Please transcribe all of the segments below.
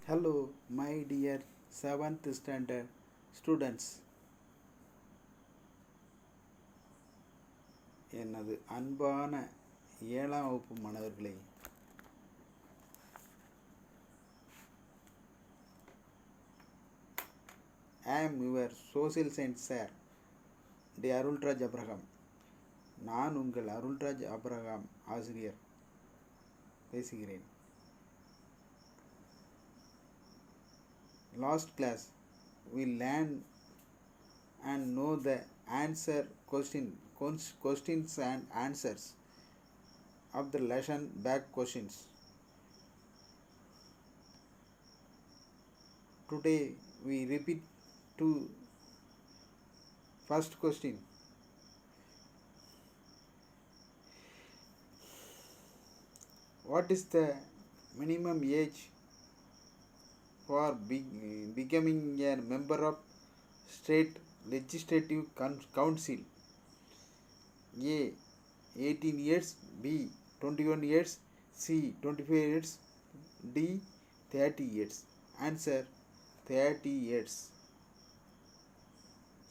Hello, my dear 7th standard students. எனது அன்பான 7ஆம் வகுப்பு மாணவர்களே, I am your social science sir, T Arulraj Abraham. நான் உங்கள் அருள்ராஜ் அப்ரஹாம் ஆசிரியர் பேசுகிறேன். Last class, we learned and know the questions and answers of the lesson back questions. Today we repeat to first question. What is the minimum age for becoming a member of state legislative council? A 18 years, B 21 years, C 25 years, D 30 years. Answer 30 years.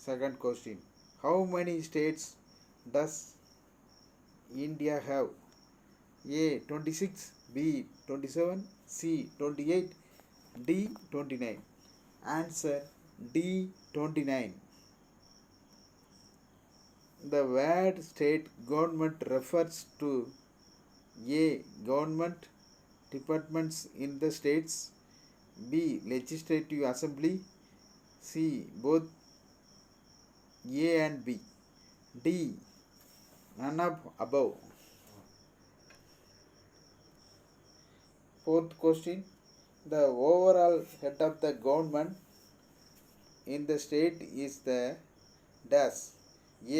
Second question. How many states does India have? A 26, B 27, C 28, D 29. Answer D 29. The word state government refers to A. Government departments in the states, B. Legislative assembly, C. Both A and B, D. None of above. Fourth question. The overall head of the government in the state is the dash.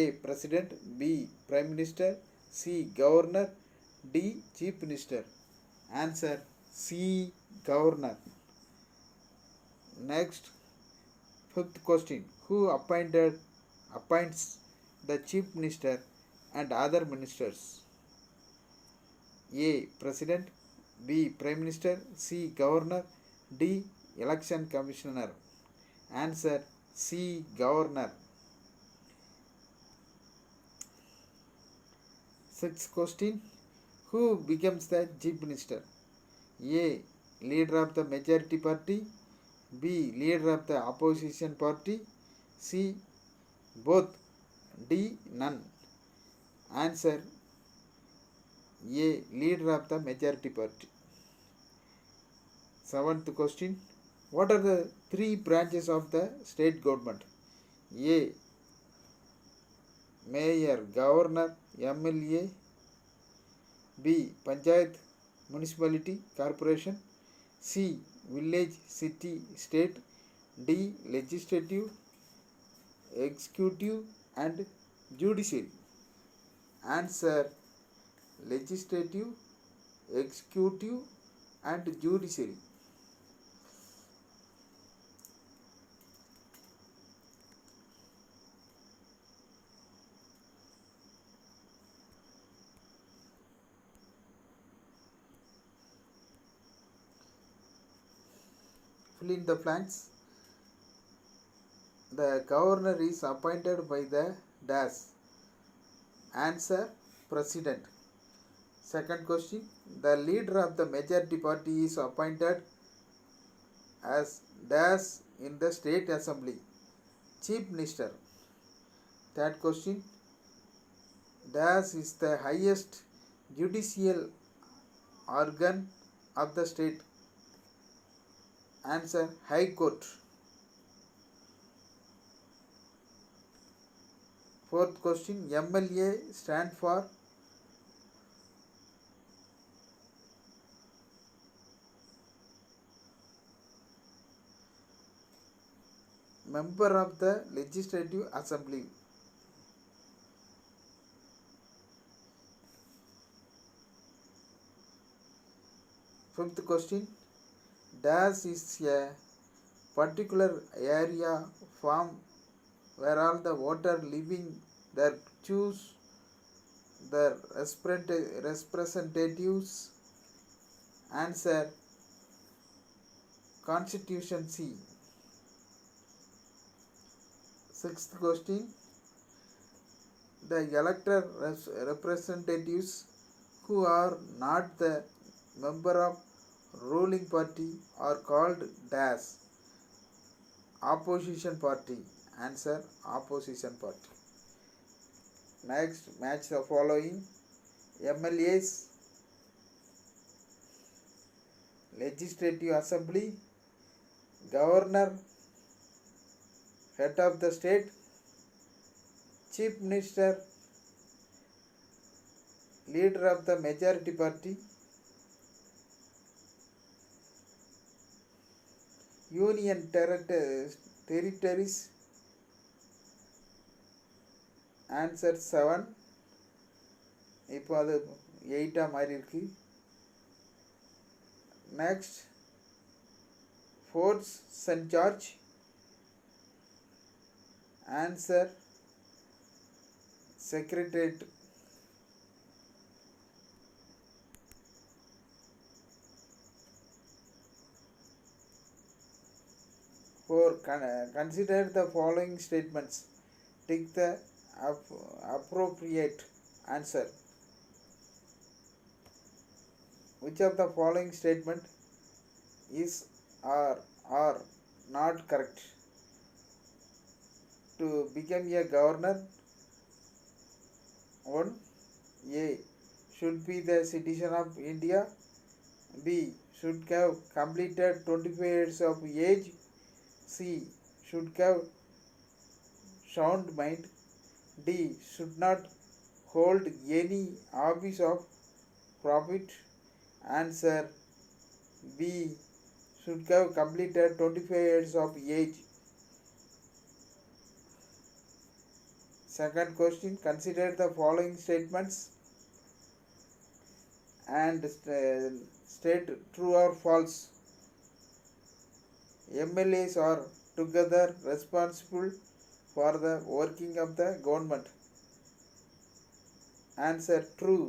A. President, B. Prime Minister, C. Governor, D. Chief Minister. Answer C. Governor. Next, fifth question. Who appoints the Chief Minister and other ministers? A. President, B. Prime Minister, C. Governor, D. Election Commissioner. Answer C. Governor. Sixth question. Who becomes the Chief Minister? A. Leader of the majority party, B. Leader of the opposition party, C. Both, D. None. Answer A. Leader of the majority party. Seventh question. What are the three branches of the state government? A. Mayor, Governor, MLA, B. Panchayat, Municipality, Corporation, C. Village, City, State, D. Legislative, Executive and Judiciary. Answer Legislative, Executive and Judiciary. Fill in the blanks. The governor is appointed by the dash. Answer President. Second question. The leader of the majority party is appointed as dash in the state assembly. Chief Minister. Third question. Dash is the highest judicial organ of the state. Answer High Court. Fourth question. MLA stand for member of the legislative assembly. Fifth question. Dash is a particular area form where all the voters living there choose the representatives. Answer Constitution C. Sixth question. The elected representatives who are not the member of ruling party are called dash. Opposition party. Answer: opposition party. Next, match the following: MLAs, Legislative Assembly, Governor, Head of the State, Chief Minister, Leader of the Majority Party, Union Territories. Answer 7. இப்போ அது 8 மாதிரி இருக்கு. Next, Fort St. George. Answer: Secretariat. Consider the following statements. Tick the appropriate answer. Which of the following statement is or not correct? To become a governor, 1. A. Should be the citizen of India. B. Should have completed 25 years of age. C. Should have sound mind. D. Should not hold any office of profit. Answer: B. Should have completed 25 years of age. Second question. Consider the following statements and state true or false. MLAs are together responsible for the working of the government. Answer: true.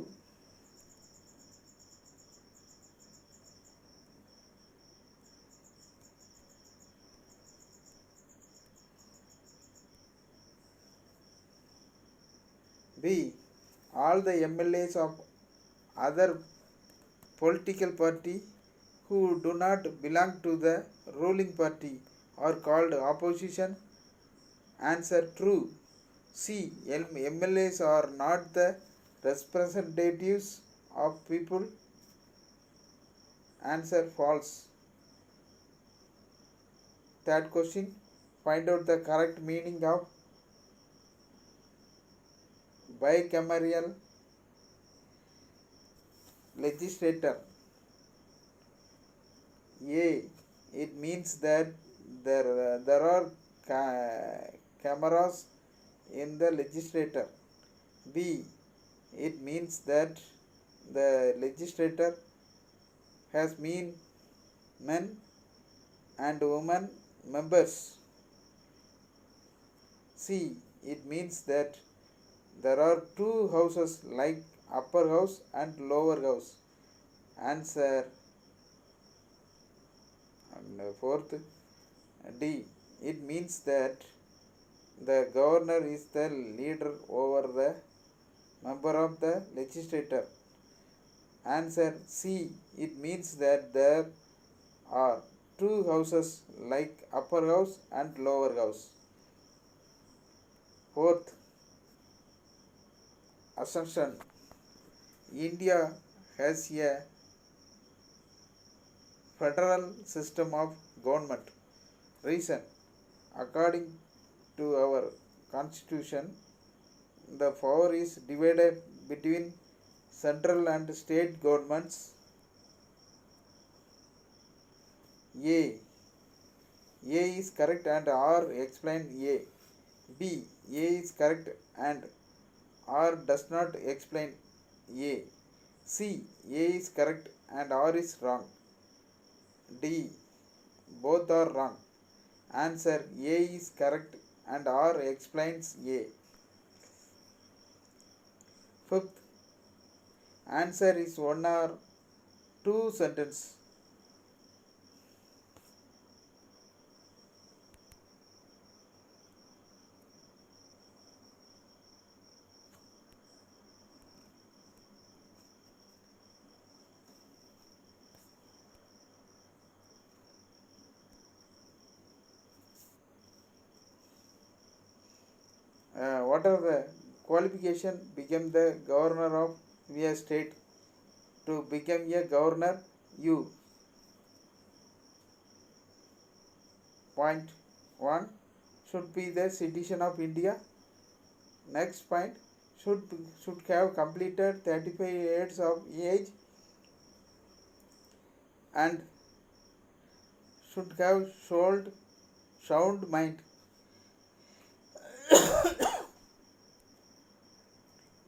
B. All the MLAs of other political party who do not belong to the ruling party are called opposition. Answer: true. C. MLAs are not the representatives of people. Answer: false. Third question. Find out the correct meaning of bicameral legislator. A. It means that there are cameras in the legislature. B. It means that the legislature has men and women members. C. It means that there are two houses like upper house and lower house. Answer: and fourth, D. It means that the governor is the leader over the member of the legislature. Answer: C. It means that there are two houses like upper house and lower house. Fourth assumption. India has a federal system of government. Reason. According to our constitution, the power is divided between central and state governments. A. A is correct and R explain A. B. A is correct and R does not explain A. C. A is correct and R is wrong. D. Both are wrong. Answer: A is correct and R explains A. Fifth answer is one or two sentence. What are the qualification become the governor of a state? To become a governor, you point 1 should be the citizen of India. Next point, should have completed 35 years of age and should have sold sound mind.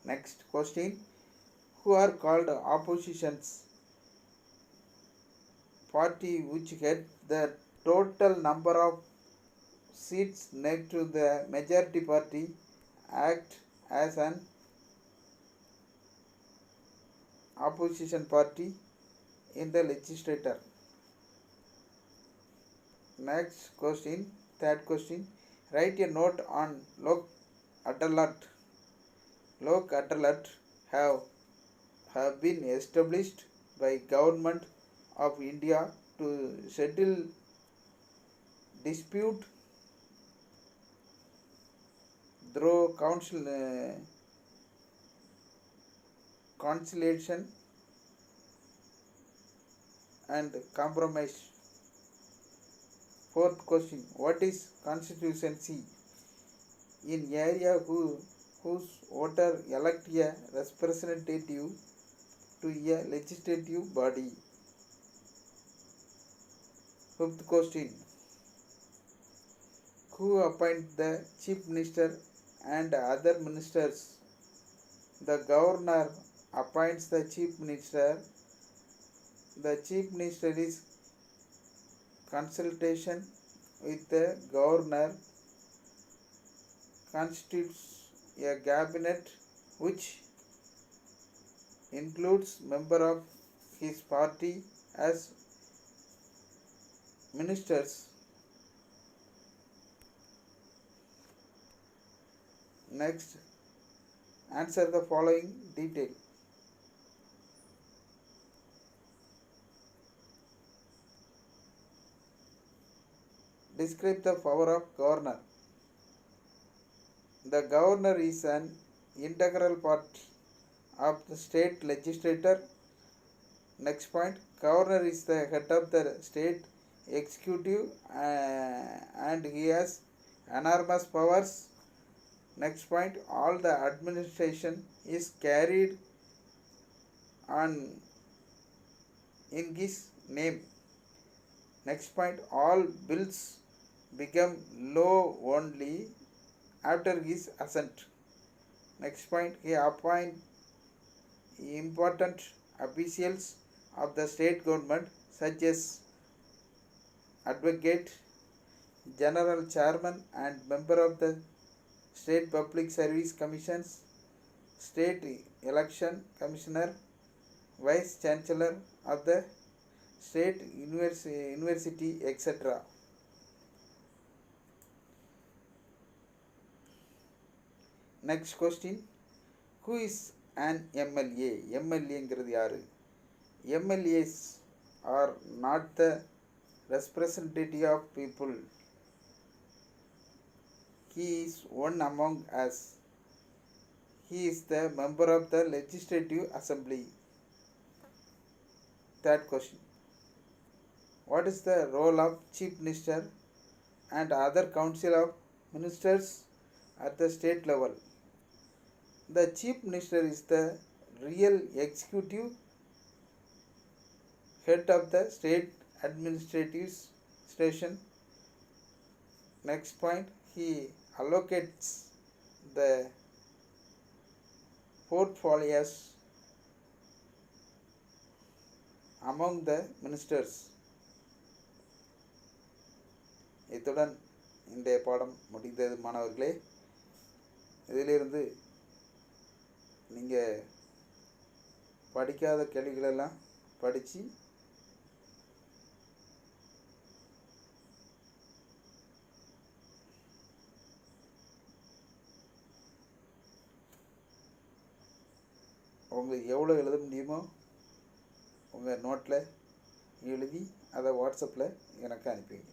Next question, who are called oppositions? Party which get the total number of seats next to the majority party act as an opposition party in the legislature. Next question, third question, write a note on Lok Adalat. Lok Adalat have been established by Government of India to settle dispute through conciliation and compromise. Fourth question, what is constituency? In area whose voter elect a representative to a legislative body. Fifth question, who appoint the chief minister and other ministers? The governor appoints the chief minister. The chief minister is consultation with the governor, constitutes a cabinet which includes member of his party as ministers. Next, answer the following detail. Describe the power of governor. The governor is an integral part of the state legislature. Next point, governor is the head of the state executive and he has enormous powers. Next point, all the administration is carried on in his name. Next point, all bills become law only after his assent. Next point, he appoints important officials of the state government such as advocate, general chairman and member of the state public service commissions, state election commissioner, vice chancellor of the state university, etc. Next question, who is an MLA? MLAங்கிறது யாரு? MLAs are not the representative of people. He is one among us. He is the member of the legislative assembly. Third question, what is the role of chief minister and other council of ministers at the state level? The chief minister is the real executive head of the state administrative station. Next point, he allocates the portfolios among the ministers. இத்துடன் இன்றைய பாடம் முடிந்தது மாணவர்களே. இதிலிருந்து நீங்கள் படிக்காத கேள்விகளெல்லாம் படித்து உங்களுக்கு எவ்வளோ எழுத முடியுமோ உங்கள் நோட்டில் எழுதி அதை வாட்ஸ்அப்பில் எனக்கு அனுப்பிங்க.